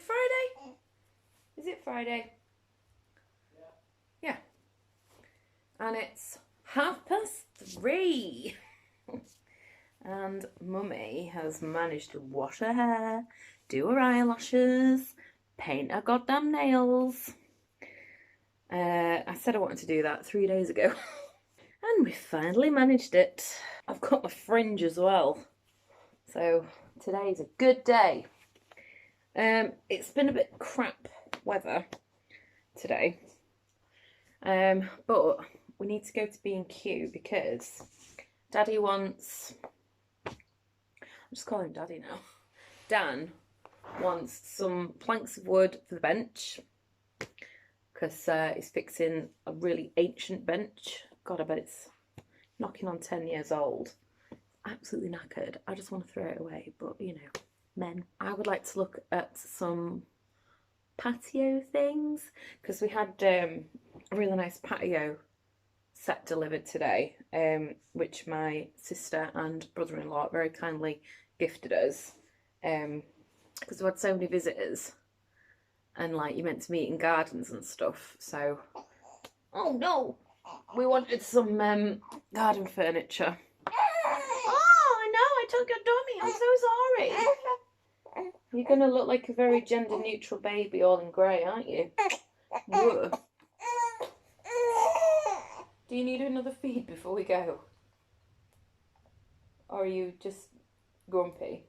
Friday? Is it Friday? Yeah. And it's 3:30. And Mummy has managed to wash her hair, do her eyelashes, paint her goddamn nails. I said I wanted to do that 3 days ago. And we finally managed it. I've got my fringe as well. So today's a good day. It's been a bit crap weather today. But we need to go to B&Q because Daddy wants... I'm just calling him Daddy now. Dan wants some planks of wood for the bench because he's fixing a really ancient bench. God, I bet it's knocking on 10 years old. Absolutely knackered. I just want to throw it away, but you know, men. I would like to look at some patio things because we had a really nice patio set delivered today, which my sister and brother-in-law very kindly gifted us, because we had so many visitors and like you're meant to meet in gardens and stuff, so oh no, we wanted some garden furniture. Oh, I know, I took your dummy, I'm so sorry. You're gonna look like a very gender neutral baby all in grey, aren't you? Whoa. Do you need another feed before we go? Or are you just grumpy?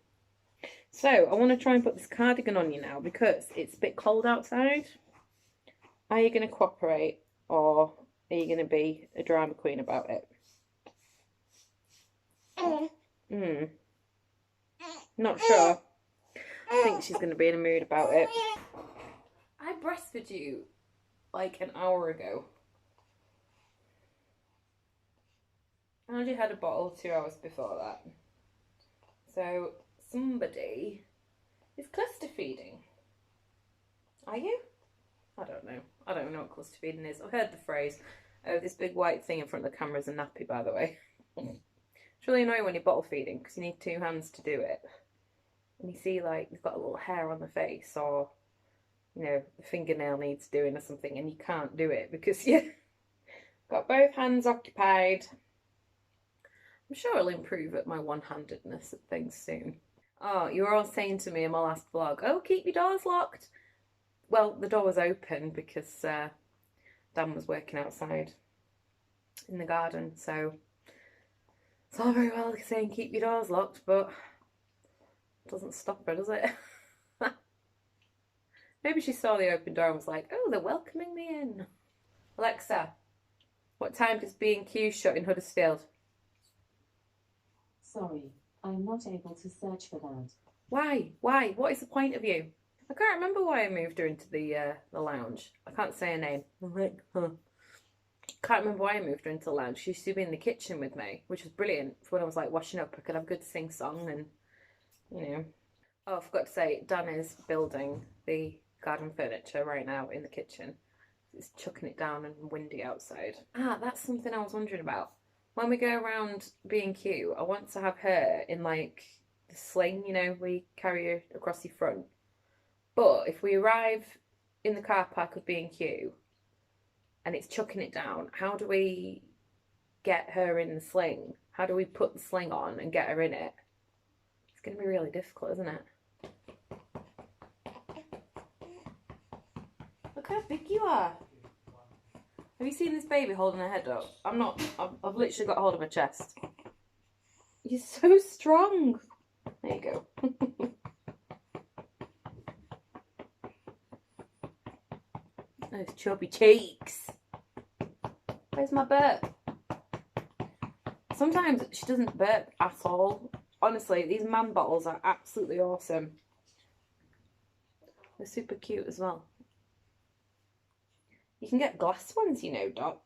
So, I want to try and put this cardigan on you now because it's a bit cold outside. Are you going to cooperate or are you going to be a drama queen about it? Not sure. I think she's going to be in a mood about it. I breastfed you like an hour ago. I only had a bottle 2 hours before that. So somebody is cluster feeding. Are you? I don't know. I don't know what cluster feeding is. I've heard the phrase. Oh, this big white thing in front of the camera is a nappy, by the way. It's really annoying when you're bottle feeding because you need 2 hands to do it. And you see like you've got a little hair on the face, or you know, the fingernail needs doing or something, and you can't do it because you've got both hands occupied. I'm sure I'll improve at my one-handedness at things soon. Oh, you were all saying to me in my last vlog, oh, keep your doors locked. Well, the door was open because Dan was working outside in the garden, so it's all very well saying keep your doors locked, but it doesn't stop her, does it? Maybe she saw the open door and was like, oh, they're welcoming me in. Alexa, what time does B&Q shut in Huddersfield? Sorry, I'm not able to search for that. Why? Why? What is the point of you? I can't remember why I moved her into the lounge. I can't say her name. Can't remember why I moved her into the lounge. She used to be in the kitchen with me, which was brilliant. For when I was like washing up, I could have good sing-song and, you know. Oh, I forgot to say, Dan is building the garden furniture right now in the kitchen. It's chucking it down and windy outside. Ah, that's something I was wondering about. When we go around B&Q, I want to have her in like the sling, you know, where you carry her across your front. But if we arrive in the car park of B&Q and it's chucking it down, how do we get her in the sling? How do we put the sling on and get her in it? It's going to be really difficult, isn't it? Look how big you are. Have you seen this baby holding her head up? I've literally got hold of her chest. You're so strong. There you go. Those chubby cheeks. Where's my burp? Sometimes she doesn't burp at all. Honestly, these man bottles are absolutely awesome. They're super cute as well. You can get glass ones, you know, Doc.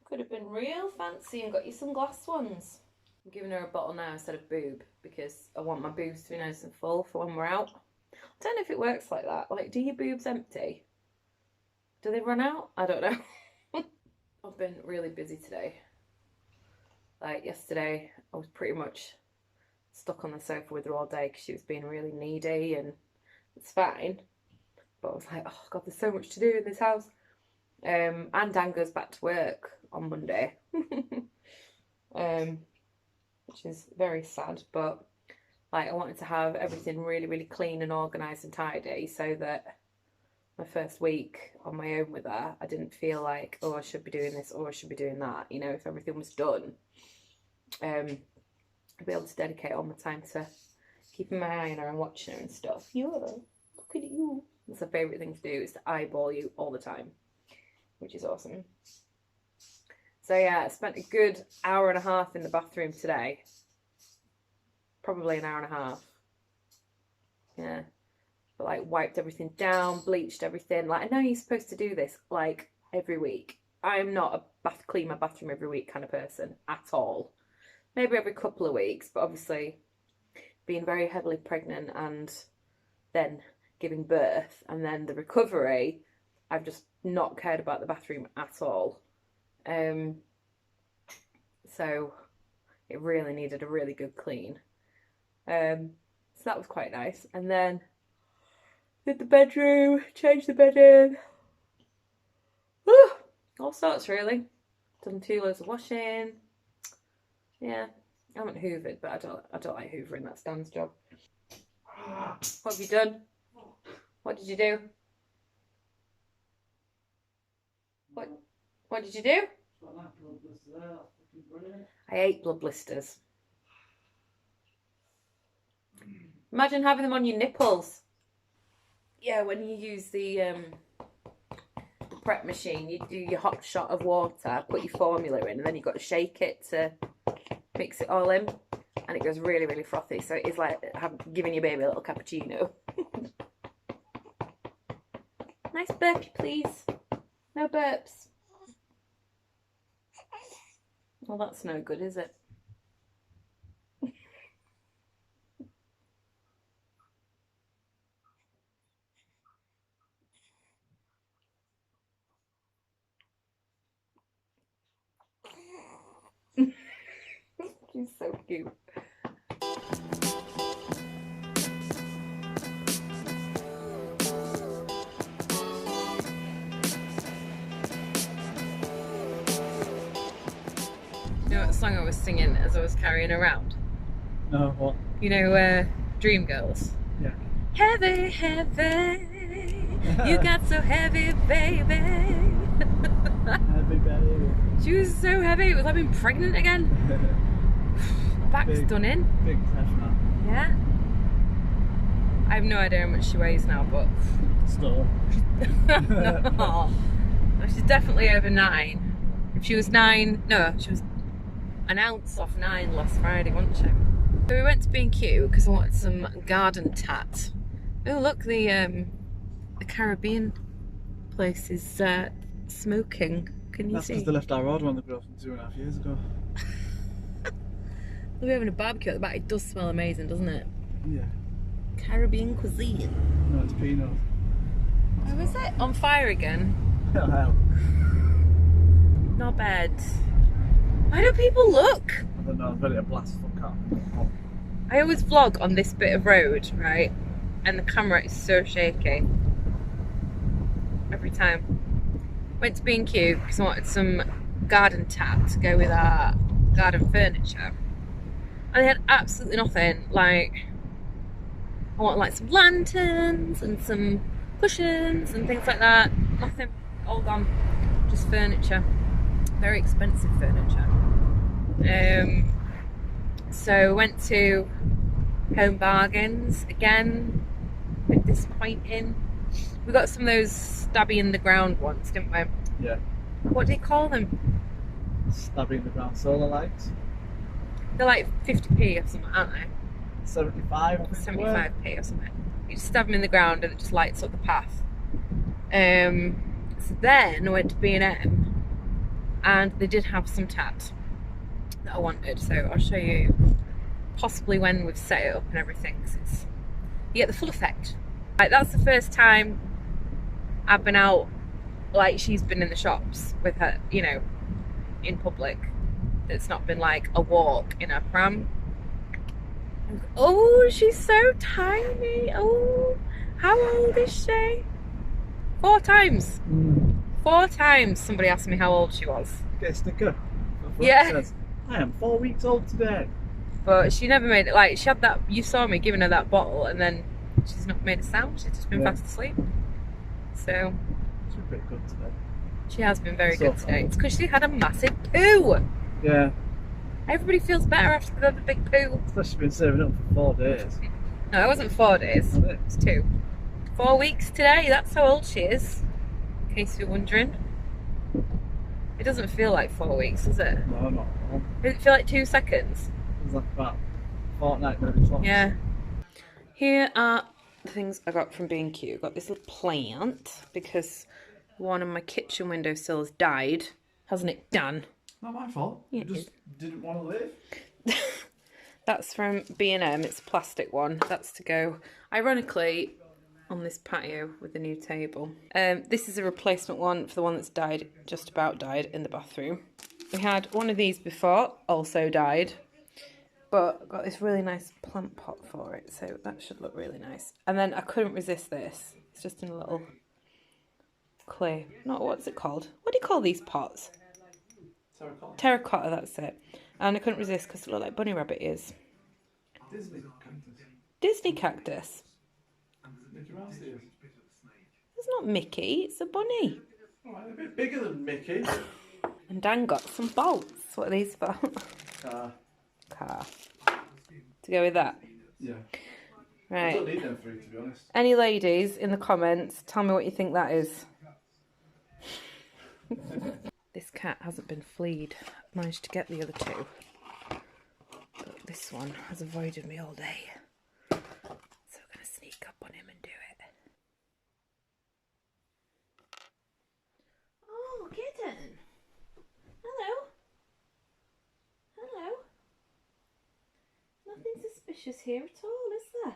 Could have been real fancy and got you some glass ones. I'm giving her a bottle now instead of boob because I want my boobs to be nice and full for when we're out. I don't know if it works like that. Like, do your boobs empty? Do they run out? I don't know. I've been really busy today. Like yesterday, I was pretty much stuck on the sofa with her all day because she was being really needy, and it's fine. But I was like, oh God, there's so much to do in this house. And Dan goes back to work on Monday, which is very sad. But like, I wanted to have everything really, really clean and organised and tidy, so that my first week on my own with her, I didn't feel like, oh, I should be doing this or I should be doing that. You know, if everything was done, I'd be able to dedicate all my time to keeping my eye on her and watching her and stuff. Yeah, look at you. That's my favourite thing to do, is to eyeball you all the time, which is awesome. So yeah, I spent a good hour and a half in the bathroom today. Probably an hour and a half. Yeah. But like, wiped everything down, bleached everything. Like, I know you're supposed to do this like every week. I am not a clean my bathroom every week kind of person at all. Maybe every couple of weeks, but obviously being very heavily pregnant and then giving birth and then the recovery, I've just not cared about the bathroom at all. So it really needed a really good clean. So that was quite nice. And then did the bedroom, changed the bed in. Whew, all sorts really. Done 2 loads of washing. Yeah, I haven't hoovered, but I don't like hoovering. That's Dan's job. What have you done? What did you do? What did you do? I hate blood blisters. Imagine having them on your nipples. Yeah, when you use the prep machine, you do your hot shot of water, put your formula in, and then you've got to shake it to mix it all in, and it goes really, really frothy. So it is like giving your baby a little cappuccino. Nice burpee, please. No burps. Well, that's no good, is it? She's so cute. You know what song I was singing as I was carrying around? No, what? You know, Dreamgirls? Yeah. Heavy, heavy. You got so heavy, baby. Heavy baby. She was so heavy, it was like being pregnant again. Back's done in. Big pressure. Yeah. I have no idea how much she weighs now, but Still. no. She's definitely over 9. If she was 9, no, she was an ounce off 9 last Friday, wasn't she? So we went to B&Q because I wanted some garden tat. Oh look, the Caribbean place is smoking. Can you That's see? because they left our order on the grill from 2.5 years ago. We're having a barbecue at the back. It does smell amazing, doesn't it? Yeah. Caribbean cuisine. No, it's Pinot. Oh, is it? On fire again? Hell, hell. Not bad. Why don't people look? I don't know, I was ready to blast fuck up. I always vlog on this bit of road, right? And the camera is so shaky. Every time. Went to B&Q because I wanted some garden tat to go with our garden furniture. And they had absolutely nothing. Like, I want like some lanterns and some cushions and things like that. Nothing. All gone. Just furniture. Very expensive furniture. So went to Home Bargains again. A bit disappointing. We got some of those stabby in the ground ones, didn't we? Yeah. What do you call them? Stabbing the ground solar lights. They're like 50p or something, aren't they? 75, I think. 75p or something. You just stab them in the ground and it just lights up the path. So then I went to B&M and they did have some tat that I wanted. So I'll show you possibly when we've set it up and everything. 'Cause you get the full effect. Like, that's the first time I've been out like she's been in the shops with her, you know, in public. It's not been like a walk in a pram. Oh, she's so tiny. Oh, how old is she? 4 times. 4 times somebody asked me how old she was. Get a sticker. Yeah. Says, I am 4 weeks old today. But she never made it. Like, she had that, you saw me giving her that bottle, and then she's not made a sound. She's just been fast asleep. So She's been pretty good today. she has been very good today. It's because she had a massive poo. Yeah. Everybody feels better after they've had a big poo. Especially been saving up for 4 days. No, it wasn't 4 days. Was it? It's 2. 4 weeks today. That's how old she is. In case you're wondering. It doesn't feel like 4 weeks, does it? No, not at all. Does it feel like 2 seconds? It was like about a fortnight, maybe twice. Yeah. Here are the things I got from B&Q. I got this little plant because one of my kitchen windowsills died. Hasn't it, Dan? Not my fault. Yeah, You just didn't want to live. That's from B&M. It's a plastic one. That's to go, ironically, on this patio with the new table. This is a replacement one for the one that's died, just about died, in the bathroom. We had one of these before, also died. But I got this really nice plant pot for it, so that should look really nice. And then I couldn't resist this. It's just in a little clay. Not, what's it called? What do you call these pots? Terracotta. Terracotta, that's it. And I couldn't resist because it looked like bunny rabbit ears. Disney cactus. Disney cactus. Mickey Mouse ears. It's not Mickey, it's a bunny. Alright, a bit bigger than Mickey. And Dan got some bolts. What are these for? Car. To go with that. Yeah. I Right. don't need them 3, to be honest. Any ladies in the comments, tell me what you think that is. This cat hasn't been flea'd. I've managed to get the other 2. But this one has avoided me all day. So I'm going to sneak up on him and do it. Oh, kitten. Hello. Hello. Nothing suspicious here at all, is there?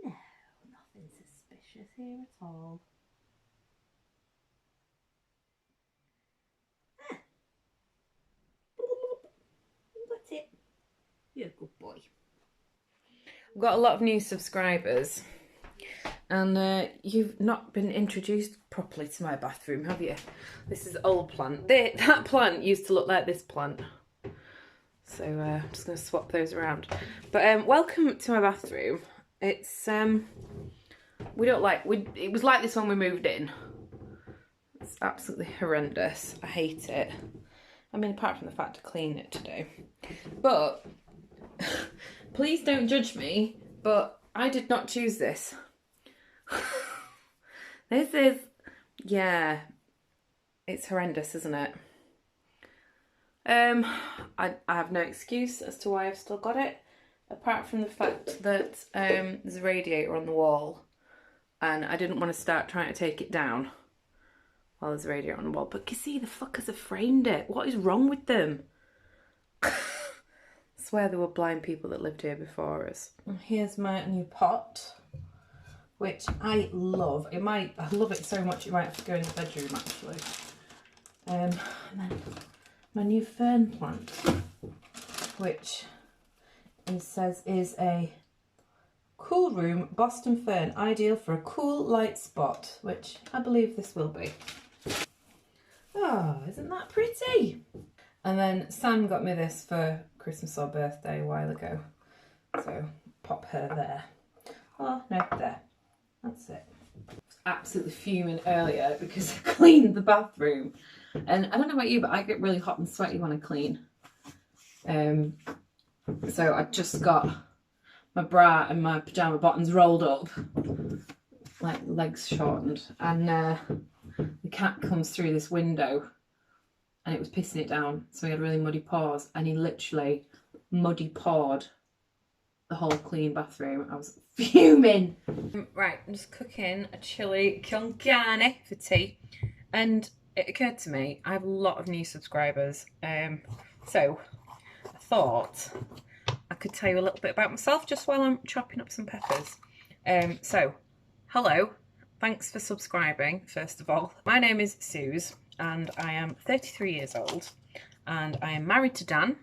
No, nothing suspicious here at all. Ah. You got it. You're a good boy. I've got a lot of new subscribers, and you've not been introduced properly to my bathroom, have you? This is an old plant. That plant used to look like this plant. So I'm just going to swap those around. But welcome to my bathroom. It's we don't like it was like this when we moved in. It's absolutely horrendous. I hate it. I mean, apart from the fact to clean it today. But please don't judge me, but I did not choose this. This is, yeah, it's horrendous, isn't it? I have no excuse as to why I've still got it, apart from the fact that there's a radiator on the wall, and I didn't want to start trying to take it down while there's a radiator on the wall. But you see, the fuckers have framed it. What is wrong with them? I swear there were blind people that lived here before us. And here's my new pot, which I love. I love it so much it might have to go in the bedroom, actually. And then my new fern plant, which it says is a cool room Boston fern, ideal for a cool light spot, which I believe this will be. Oh, isn't that pretty? And then Sam got me this for Christmas or birthday a while ago, so pop her there. Oh no, there. That's it. Absolutely fuming earlier because I cleaned the bathroom, and I don't know about you, but I get really hot and sweaty when I clean. So I just got my bra and my pyjama bottoms rolled up, like legs shortened, and the cat comes through this window and it was pissing it down, so he had really muddy paws, and he literally muddy pawed the whole clean bathroom. I was fuming. Right, I'm just cooking a chili con carne for tea, and it occurred to me I have a lot of new subscribers, so I thought I could tell you a little bit about myself just while I'm chopping up some peppers. So hello, thanks for subscribing first of all. My name is Suze and I am 33 years old and I am married to Dan.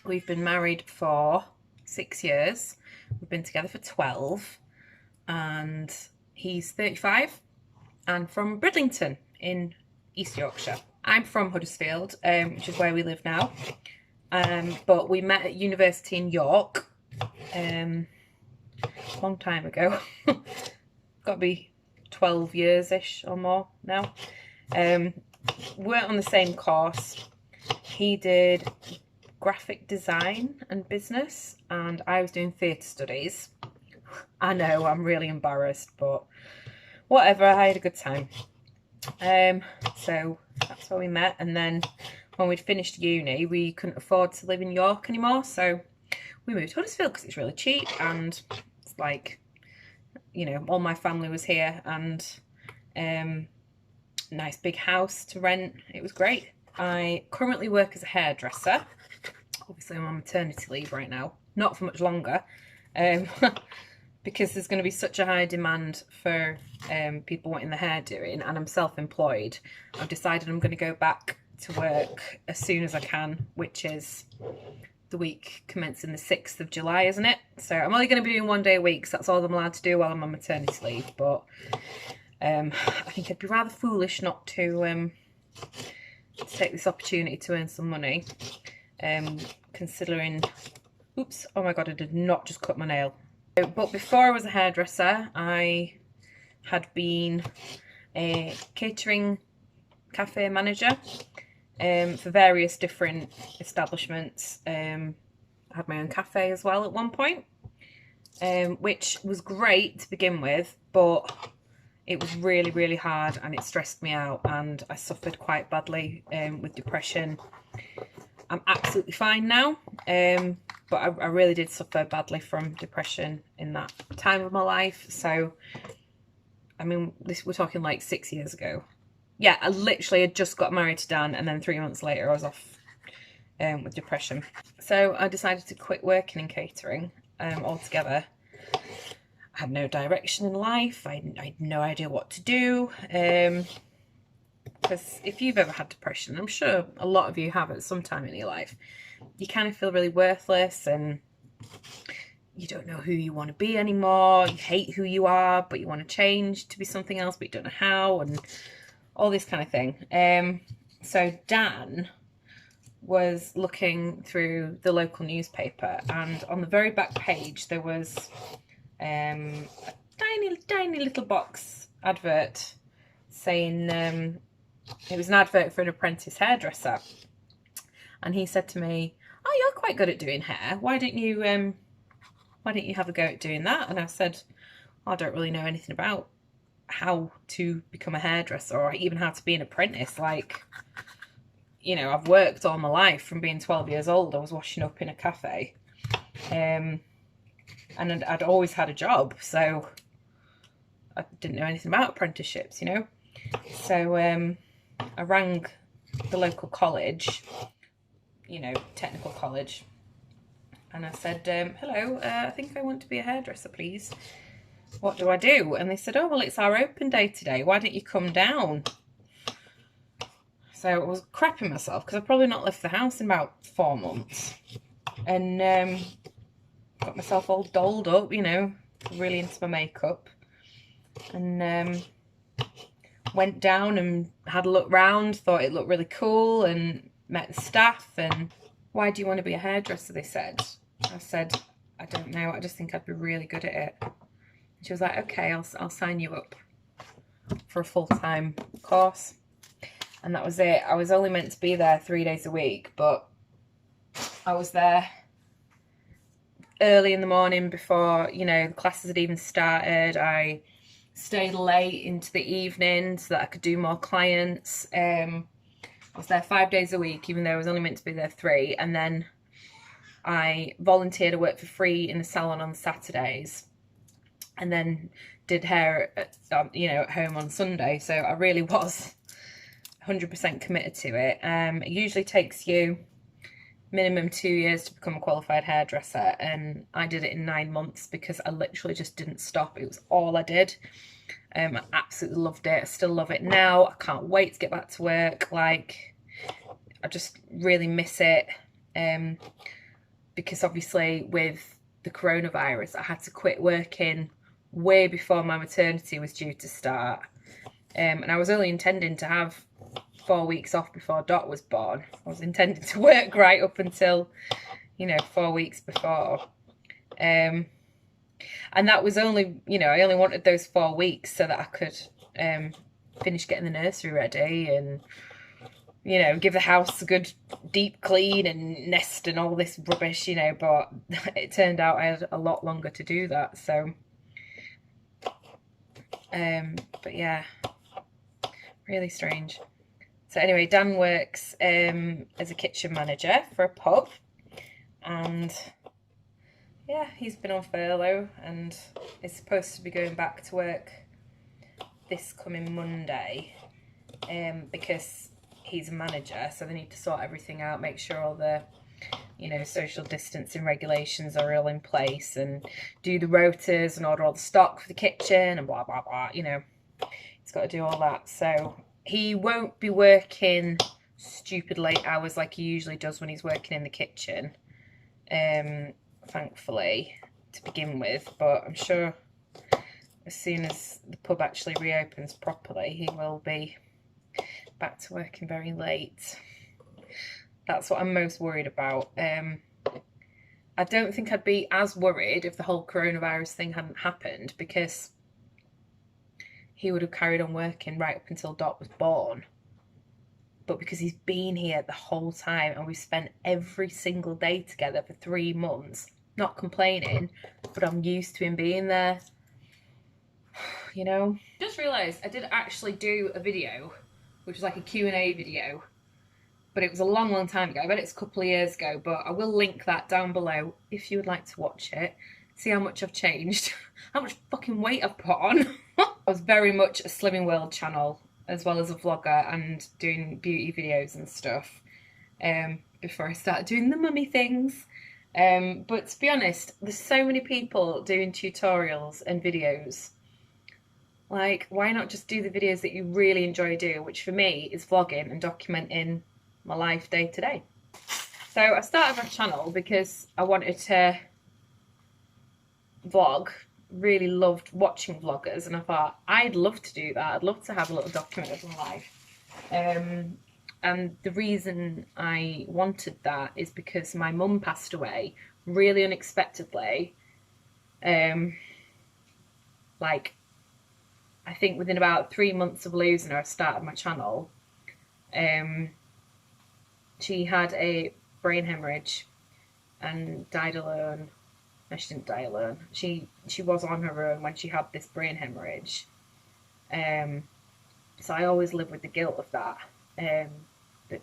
We've been married for 6 years. We've been together for 12, and he's 35 and from Bridlington in East Yorkshire. I'm from Huddersfield, which is where we live now, but we met at university in York a long time ago. Got to be 12 years-ish or more now. We weren't on the same course. He did graphic design and business, and I was doing theatre studies. I know, I'm really embarrassed, but whatever, I had a good time. So that's where we met, and then when we'd finished uni, we couldn't afford to live in York anymore, so we moved to Huddersfield because it's really cheap, and it's like, you know, all my family was here, and nice big house to rent. It was great. I currently work as a hairdresser. Obviously I'm on maternity leave right now, not for much longer, because there's going to be such a high demand for people wanting the hair doing, and I'm self-employed. I've decided I'm going to go back to work as soon as I can, which is the week commencing the 6th of July, isn't it? So I'm only going to be doing 1 day a week, so that's all I'm allowed to do while I'm on maternity leave, but I think it'd be rather foolish not to take this opportunity to earn some money, considering, oops, oh my god, I did not just cut my nail. But before I was a hairdresser, I had been a catering cafe manager for various different establishments. I had my own cafe as well at one point, which was great to begin with, but it was really, really hard, and it stressed me out, and I suffered quite badly with depression. I'm absolutely fine now, but I really did suffer badly from depression in that time of my life. So, I mean, we're talking like 6 years ago. Yeah, I literally had just got married to Dan, and then 3 months later I was off with depression. So I decided to quit working in catering altogether. I had no direction in life. I had no idea what to do. Because if you've ever had depression, I'm sure a lot of you have at some time in your life, you kind of feel really worthless, and you don't know who you want to be anymore. You hate who you are, but you want to change to be something else, but you don't know how, and all this kind of thing. So Dan was looking through the local newspaper, and on the very back page there was a tiny little box advert saying it was an advert for an apprentice hairdresser, and he said to me, "Oh, you're quite good at doing hair. Why don't you have a go at doing that?" And I said, "I don't really know anything about how to become a hairdresser, or even how to be an apprentice. Like, you know, I've worked all my life from being 12 years old. I was washing up in a cafe, and I'd always had a job, so I didn't know anything about apprenticeships, you know." So I rang the local college, you know, technical college, and I said, "Hello, I think I want to be a hairdresser, please. What do I do?" And they said, "Oh, well, it's our open day today. Why don't you come down?" So I was crapping myself because I've probably not left the house in about 4 months, and got myself all dolled up, you know, really into my makeup, and went down and had a look round, thought it looked really cool, and met the staff. And "Why do you want to be a hairdresser?" they said. I said, "I don't know, I just think I'd be really good at it." She was like, "Okay, I'll sign you up for a full-time course." And that was it. I was only meant to be there 3 days a week, but I was there early in the morning before, you know, the classes had even started. I stayed late into the evening so that I could do more clients. I was there 5 days a week, even though I was only meant to be there 3. And then I volunteered to work for free in the salon on Saturdays, and then did hair at home on Sunday. So I really was 100% committed to it. It usually takes you minimum 2 years to become a qualified hairdresser, and I did it in 9 months because I literally just didn't stop. It was all I did. I absolutely loved it. I still love it now. I can't wait to get back to work. Like, I just really miss it, because obviously with the coronavirus, I had to quit working way before my maternity was due to start. And I was only intending to have 4 weeks off before Dot was born. I was intending to work right up until, you know, 4 weeks before. And that was only, you know, I only wanted those 4 weeks so that I could finish getting the nursery ready and, you know, give the house a good deep clean and nest and all this rubbish, you know, but it turned out I had a lot longer to do that, so. But yeah, really strange. So anyway, Dan works as a kitchen manager for a pub, and yeah, he's been on furlough and is supposed to be going back to work this coming Monday, because he's a manager, so they need to sort everything out, make sure all the, you know, social distancing regulations are all in place, and do the rotas and order all the stock for the kitchen and blah blah blah, you know, he's got to do all that. So he won't be working stupid late hours like he usually does when he's working in the kitchen, thankfully, to begin with, but I'm sure as soon as the pub actually reopens properly, he will be back to working very late. That's what I'm most worried about. I don't think I'd be as worried if the whole coronavirus thing hadn't happened, because he would have carried on working right up until Dot was born. But because he's been here the whole time and we've spent every single day together for 3 months, not complaining, but I'm used to him being there. You know? Just realised I did actually do a video, which was like a Q&A video, but it was a long, long time ago. I bet it's a couple of years ago, but I will link that down below if you would like to watch it. See how much I've changed, how much fucking weight I've put on. I was very much a Slimming World channel, as well as a vlogger and doing beauty videos and stuff, before I started doing the mummy things. But to be honest, there's so many people doing tutorials and videos. Like, why not just do the videos that you really enjoy doing, which for me is vlogging and documenting my life day to day. So I started my channel because I wanted to vlog, really loved watching vloggers, and I thought I'd love to do that. I'd love to have a little document of my life. And the reason I wanted that is because my mum passed away really unexpectedly. Like, I think within about 3 months of losing her, I started my channel. She had a brain hemorrhage and died alone. No, she didn't die alone. She was on her own when she had this brain hemorrhage. So I always live with the guilt of that. That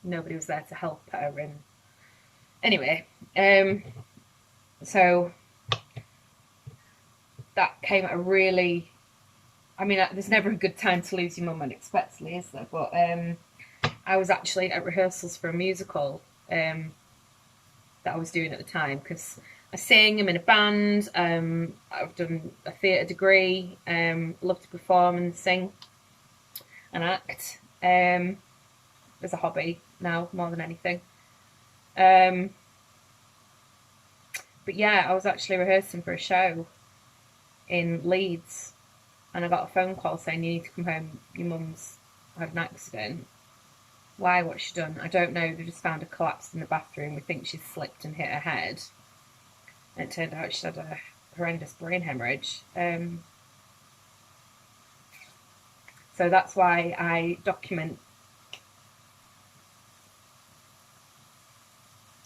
nobody was there to help her. And anyway, so that came at a really, I mean, there's never a good time to lose your mum unexpectedly, is there? But I was actually at rehearsals for a musical that I was doing at the time, because I sing, I'm in a band, I've done a theatre degree, love to perform and sing and act as a hobby now more than anything. But yeah, I was actually rehearsing for a show in Leeds, and I got a phone call saying you need to come home, your mum's had an accident. Why? What's she done? I don't know. They just found her collapsed in the bathroom. We think she's slipped and hit her head. And it turned out she had a horrendous brain hemorrhage. So that's why I document.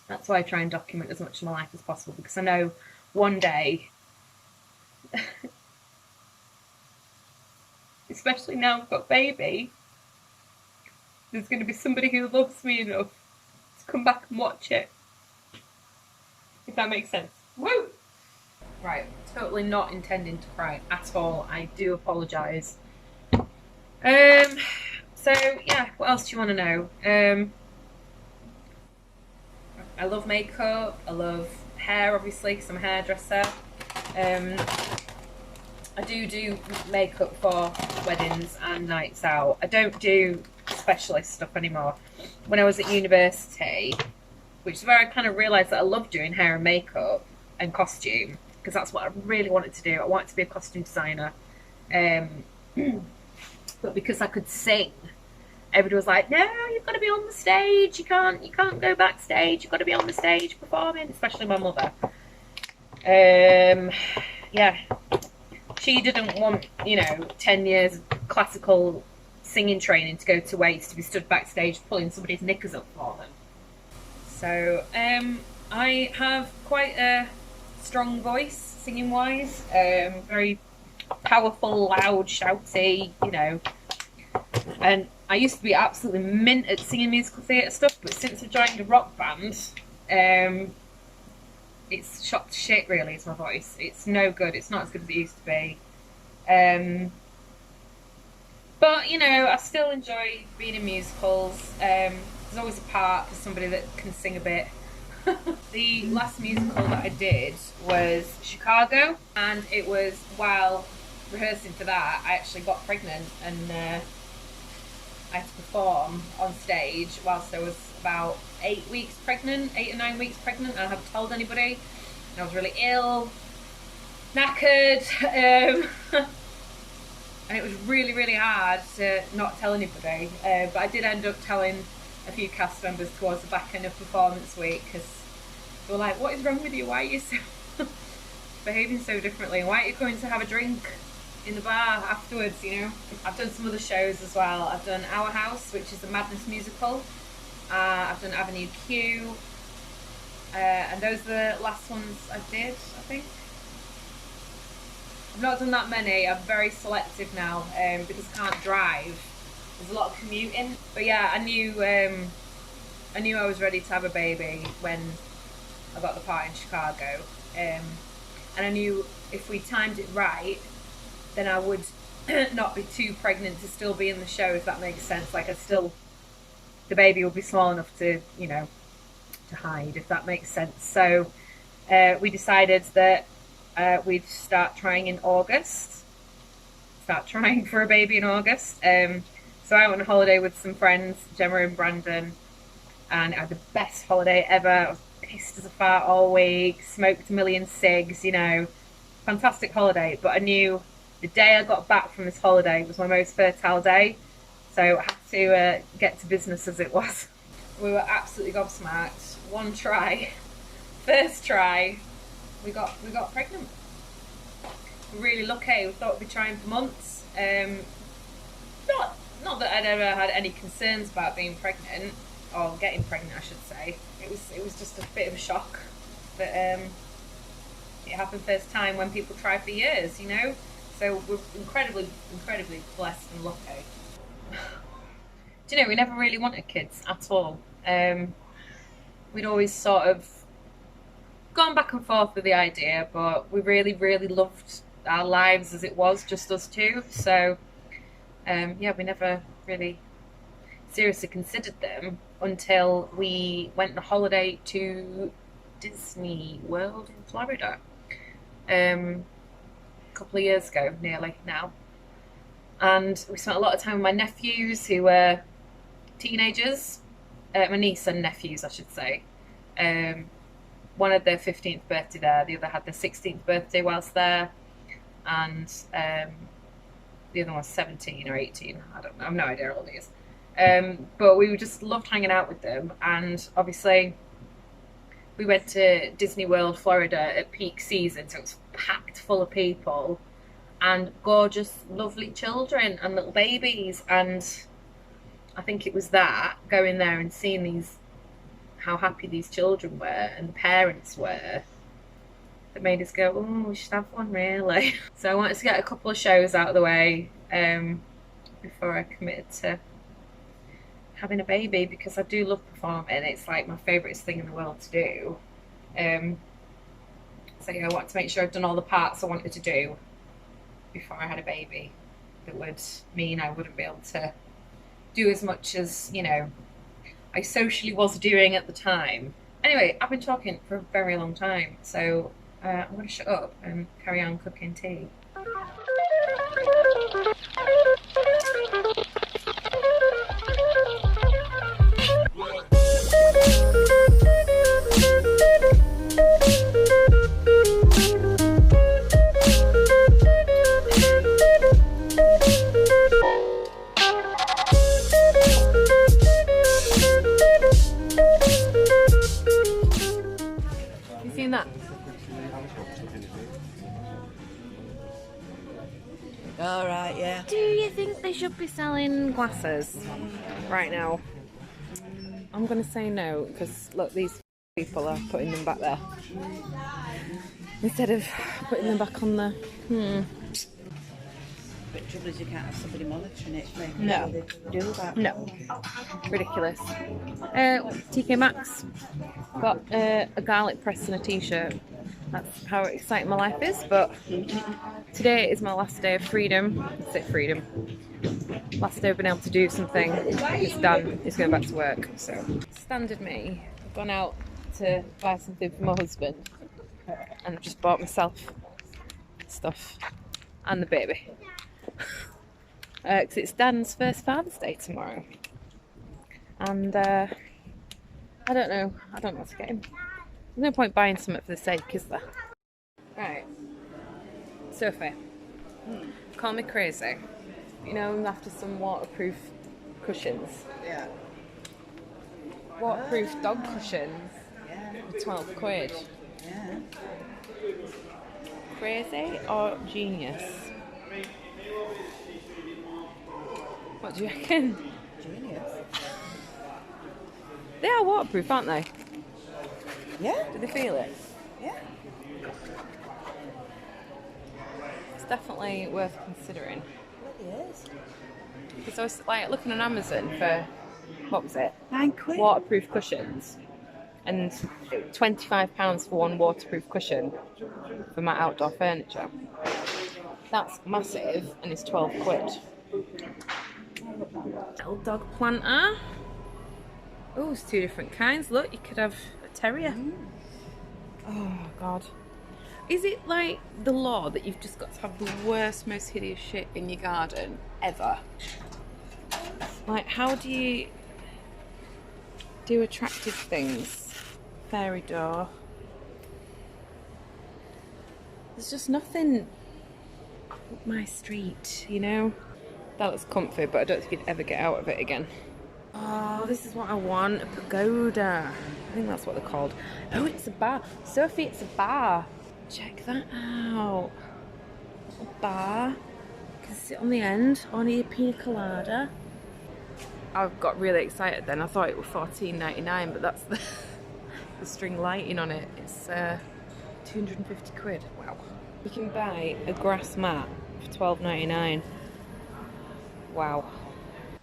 That's why I try and document as much of my life as possible, because I know one day, especially now I've got a baby, there's going to be somebody who loves me enough to come back and watch it. If that makes sense. Woo! Right, totally not intending to cry at all. I do apologise. So, yeah, what else do you want to know? I love makeup. I love hair, obviously, because I'm a hairdresser. I do makeup for weddings and nights out. I don't do specialist stuff anymore. When I was at university, which is where I kind of realised that I love doing hair and makeup, and costume, because that's what I really wanted to do. I wanted to be a costume designer. But because I could sing, everybody was like, no, you've got to be on the stage. You can't go backstage. You've got to be on the stage performing, especially my mother. Yeah. She didn't want, 10 years of classical singing training to go to waste to be stood backstage pulling somebody's knickers up for them. So, I have quite a strong voice, singing-wise. Very powerful, loud, shouty, And I used to be absolutely mint at singing musical theatre stuff, but since I joined a rock band, it's shot to shit, really, is my voice. It's no good. It's not as good as it used to be. But, I still enjoy being in musicals. There's always a part for somebody that can sing a bit. The last musical that I did was Chicago, and it was while rehearsing for that, I actually got pregnant, and I had to perform on stage whilst I was about 8 or 9 weeks pregnant, and I hadn't told anybody, and I was really ill, knackered, and it was really, really hard to not tell anybody, but I did end up telling a few cast members towards the back end of performance week, because they were like, what is wrong with you? Why are you so behaving so differently? Why aren't you going to have a drink in the bar afterwards, I've done some other shows as well. I've done Our House, which is a Madness musical. I've done Avenue Q, and those are the last ones I did, I think. I've not done that many. I'm very selective now, because I can't drive. There's a lot of commuting. But yeah, I knew I was ready to have a baby when I got the part in Chicago. And I knew if we timed it right, then I would not be too pregnant to still be in the show, if that makes sense. Like, the baby will be small enough to, to hide, if that makes sense. So we decided that we'd start trying in August. Start trying for a baby in August. So I went on holiday with some friends, Gemma and Brandon, and I had the best holiday ever. I was pissed as a fart all week, smoked a million cigs, fantastic holiday. But I knew the day I got back from this holiday was my most fertile day, so I had to get to business as it was. We were absolutely gobsmacked. One try, first try, we got pregnant. We're really lucky. We thought we'd be trying for months. Not that I'd ever had any concerns about being pregnant, or getting pregnant, I should say. It was just a bit of a shock, but it happened first time when people try for years, So we're incredibly blessed and lucky. Do you know, we never really wanted kids at all. We'd always sort of gone back and forth with the idea, but we really, really loved our lives as it was, just us two. So, yeah, we never really seriously considered them until we went on a holiday to Disney World in Florida. Couple of years ago, nearly now, and we spent a lot of time with my nephews, who were teenagers, my niece and nephews, I should say. One had their 15th birthday there, the other had their 16th birthday whilst there, and the other one was 17 or 18, I don't know, I've no idea how old he is. But we just loved hanging out with them, and obviously we went to Disney World, Florida at peak season, so it was packed full of people and gorgeous, lovely children and little babies. And I think it was that, going there and seeing how happy these children were and the parents were, that made us go, oh, we should have one, really. So I wanted to get a couple of shows out of the way before I committed to having a baby, because I do love performing. It's like my favourite thing in the world to do. So yeah, I wanted to make sure I'd done all the parts I wanted to do before I had a baby. That would mean I wouldn't be able to do as much as, I socially was doing at the time. Anyway, I've been talking for a very long time, so I'm going to shut up and carry on cooking tea. All right, yeah. Do you think they should be selling glasses right now? I'm going to say no, because look, these people are putting them back there. Instead of putting them back on the... But the trouble is you can't have somebody monitoring it. Making No. sure they do that. No. Ridiculous. TK Maxx got a garlic press and a t-shirt. That's how exciting my life is, but today is my last day of freedom. I say freedom. Last day I've been able to do something. It's done. It's going back to work. So, standard me. I've gone out to buy something for my husband, and I've just bought myself stuff and the baby. Because it's Dan's first Father's Day tomorrow, and I don't know what to get him. There's no point buying something for the sake, is there? Right, Sophie, call me crazy. You know, I'm after some waterproof cushions. Yeah. Waterproof dog cushions Yeah. for 12 quid. Yeah. Crazy or genius? What do you reckon? Genius. They are waterproof, aren't they? Yeah. Do they feel it? Yeah. It's definitely worth considering. It really is. Because I was like looking on Amazon for, what was it? £9. Waterproof cushions. And £25 for one waterproof cushion for my outdoor furniture. That's massive, and it's 12 quid. Little dog planter. Oh, it's two different kinds. Look, you could have a terrier. Oh, God. Is it like the law that you've just got to have the worst, most hideous shit in your garden ever? Like, how do you do attractive things? Fairy door. There's just nothing up my street, you know? That looks comfy, but I don't think you'd ever get out of it again. Oh, this is what I want, a pagoda. I think that's what they're called. Oh, it's a bar. Sophie, it's a bar. Check that out. A bar. You can sit on the end, on a pina colada. I got really excited then. I thought it was $14.99, but that's the string lighting on it. It's 250 quid. Wow. You can buy a grass mat for $12.99. Wow.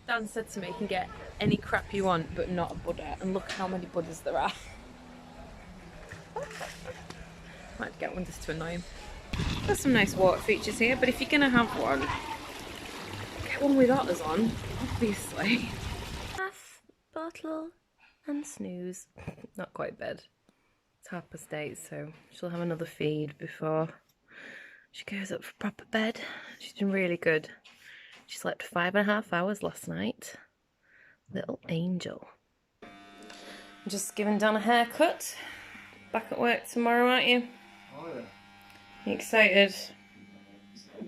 Dan said to me, you can get any crap you want, but not a Buddha. And look how many Buddhas there are. Might get one just to annoy him. There's some nice water features here, but if you're gonna have one, get one with otters on, obviously. Half bottle and snooze. Not quite bed. It's 8:30, so she'll have another feed before she goes up for proper bed. She's been really good. She slept 5.5 hours last night. Little angel. I'm just giving Dan a haircut. Back at work tomorrow, aren't you? Oh yeah. You excited?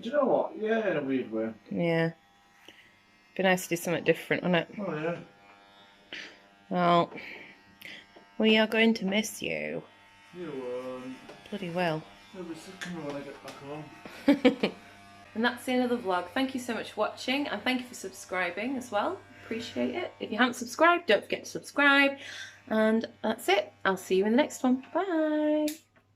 Do you know what? Yeah, in a weird way. Yeah. Be nice to do something different, wouldn't it? Oh yeah. Well, we are going to miss you. You won't. Bloody well. You'll be sick of me when I get back home. And that's the end of the vlog. Thank you so much for watching, and thank you for subscribing as well. Appreciate it. If you haven't subscribed, don't forget to subscribe. And that's it. I'll see you in the next one. Bye.